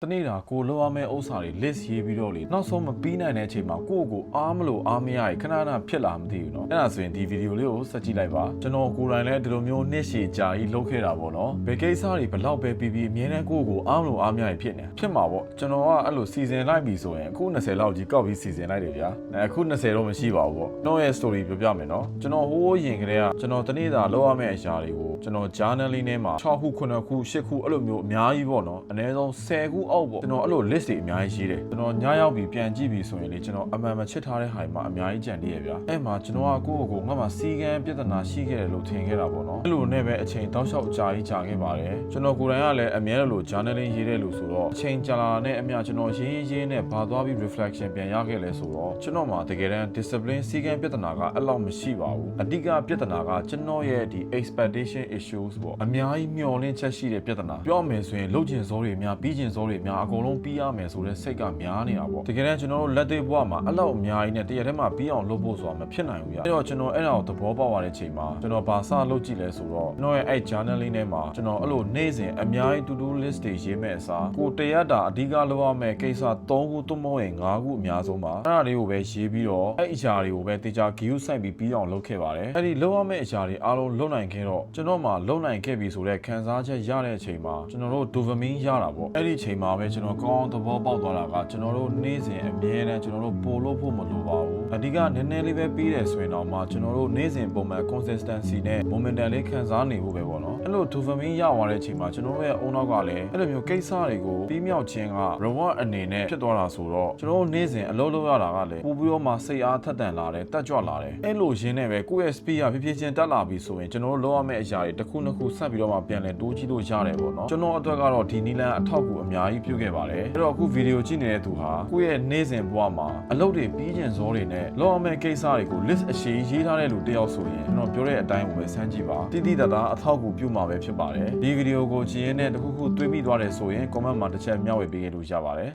တနေ့တာကိုလိုရမယ့်ဥစ္စာတွေ list ရေးပြီးတော့လေနောက်ဆုံးမပြီးနိုင်တဲ့အချိန်မှာကိုယ့်ကိုအားမလို့အားမရခဏခဏဖြစ်လာမသိဘူးเนาะအဲ့ဒါဆိုရင်ဒီဗီဒီယိုလေးကိုစက်ကြည့်လိုက်ပါကျွန်တော်ကိုယ်တိုင်လည်းဒီလိုမျိုးနှစ်ရှည်ကြာကြီးလုပ်ခဲ့တာပေါ့เนาะဘယ်ကိစ္စတွေဘလောက်ပဲပြီးအမြဲတမ်းကိုယ့်ကိုအားမလို့အားမရဖြစ်နေဖြစ်မှာပေါ့ကျွန်တော်ကအဲ့လိုစီစဉ်လိုက်ပြီဆိုရင်အခု20လောက်ကြီးကောက်ပြီးစီစဉ်လိုက်တယ်ဗျာအခု20တော့မရှိပါဘူးပေါ့ကျွန်တော်ရဲ့ story ပြောပြမယ်เนาะကျွန်တော်ဟိုးရင်ကလေးကကျွန်တော်တနေ့တာလုပ်ရမယ့်အရာတွေကိုကျွန်တော် journaling ထဲမှာ6ခု9ခု10ခုအဲ့လိုမျိုးအများကြီးပေါ့เนาะအနည်းဆုံး10ခုအောက်ပေါ့ကျွန်တော်အဲ့လို list တွေအများကြီးရေးတယ်ကျွန်တော်ညရောက်ပြီးပြန်ကြည့်ပြီးဆိုရင်လေကျွန်တော်အမှန်မချစ်ထားတဲ့ဟာတွေမှာအများကြီးကြံသေးရဲ့ဗျာအဲ့မှာကျွန်တော်ကကိုယ့်ကိုငါ့မှာစီကံပြဿနာရှိခဲ့တယ်လို့ထင်ခဲ့တာပေါ့နော်အဲ့လိုနဲ့ပဲအချိန်တောက်လျှောက်အကြာကြီးကြာခဲ့ပါတယ်ကျွန်တော်ကိုယ်တိုင်ကလည်းအများလို့ journaling ရေးတဲ့လို့ဆိုတော့အချိန်ကြာလာတဲ့အမျှကျွန်တော်ရေးနဲ့ဘာသွားပြီး reflection ပြန်ရခဲ့လဲဆိုတော့ကျွန်တော်မှာတကယ်တမ်း discipline စီကံပြဿနာကအဲ့လောက်မရှိပါဘူးအဓိကပြဿနာကကျွန်တော်ရဲ့ဒီ expectation issues ပေါ့အများကြီးမျှော်လင့်ချက်ရှိတဲ့ပြဿနာပြောမယ်ဆိုရင်လုပ်ချင်စိုးတွေများပြီးချင်စိုးတွေများအကုန်လုံးပြီးရမယ်ဆိုတဲ့စိတ်ကများနေတာပေါ့တကယ်တမ်းကျွန်တော်တို့လက်သေးဘဝမှာအဲ့လောက်အများကြီးနဲ့တရက်တည်းမှာပြီးအောင်လုပ်ဖို့ဆိုတာမဖြစ်နိုင်ဘူးဗျအဲ့တော့ကျွန်တော်အဲ့ဒါကိုသဘောပေါက်ရတဲ့ချိန်မှာကျွန်တော်ဘာစလုပ်ကြည့်လဲဆိုတော့ကျွန်တော်ရဲ့အဲ့ journaling ထဲမှာကျွန်တော်အဲ့လိုနေ့စဉ်အများကြီး to do list တွေရေးမဲ့အစားကိုတရက်တာအဓိကလုပ်ရမယ့်ကိစ္စ3ခုသို့မဟုတ်ရင်5ခုအများဆုံးပါအဲ့ဒါလေးကိုပဲရေးပြီးတော့အဲ့အရာတွေကိုပဲတေချာ view စိုက်ပြီးအောင်လုပ်ခဲ့ပါတယ်အဲ့ဒီလုပ်ရမယ့်အရာတွေအားလုံးလုပ်နိုင်ခဲ့တော့ကျွန်တော်မှလုပ်နိုင်ခဲ့ပြီဆိုတဲ့ခံစားချက်ရတဲ့အချိန်မှာကျွန်တော်တို့ dopamine ရတာပေါ့အဲ့ဒီအချိန်မှာပဲကျွန်တော်ကောင်းသဘောပေါက်သွားတာကကျွန်တော်တို့နေ့စဉ်အမြဲတမ်းကျွန်တော်တို့ပို့လို့ဖို့မလိုပါဘူးအဓိကနည်းနည်းလေးပဲပြီးတယ်ဆိုရင်တော့မှကျွန်တော်တို့နေ့စဉ်ပုံမှန် consistency နဲ့ momentum လေးခံစားနေဖို့ပဲပေါ့နော်အဲ့လို dopamine ရသွားတဲ့အချိန်မှာကျွန်တော်တို့ရဲ့အုံနောက်ကလည်းအဲ့လိုမျိုးကိစ္စတွေကိုပြီးမြောက်ခြင်းက reward အနေနဲ့ဖြစ်သွားတာဆိုတော့ကျွန်တော်တို့နေ့စဉ်အလုပ်လုပ်ရတာကလည်းပို့ပြီးတော့မှစိတ်အားထက်သန်လာတယ်တက်ကြွလာတယ်အဲ့လိုရင်းနဲ့ပဲကိုယ့်ရဲ့ speed ကဖြည်းဖြည်းချင်းတက်လာပြီဆိုရင်ကျွန်တော်တို့လုပ်ရမယ့်အရာတွေတစ်ခုနှစ်ခုဆက်ပြီးတော့မှပြန်လည်တိုးကြည့်လို့ရတယ်ပေါ့နော်ကျွန်တော်အတွက်ကတော့ဒီနီလန်အထောက်အကူအများကြီးပြုခဲ့ပါတယ်အဲ့တော့အခုဗီဒီယိုကြည့်နေတဲ့သူဟာကိုယ့်ရဲ့နေ့စဉ်ဘဝမှာအလုပ်တွေပြီးကျင်စောတွေနဲ့လုပ်ရမယ့်ကိစ္စတွေကို list အရှိရေးထားတဲ့လူတယောက်ဆိုရင်ကျွန်တော်ပြောတဲ့အတိုင်းကိုပဲစမ်းကြည့်ပါတိတိတတ်တာအထောက်အကူပြုမှာပဲဖြစ်ပါတယ်ဒီဗီဒီယိုကိုကြည့်ရင်းနဲ့တခုခုတွေးမိသွားတယ်ဆိုရင် comment မှာတစ်ချက်မျှဝေပေးလို့ရပါတယ်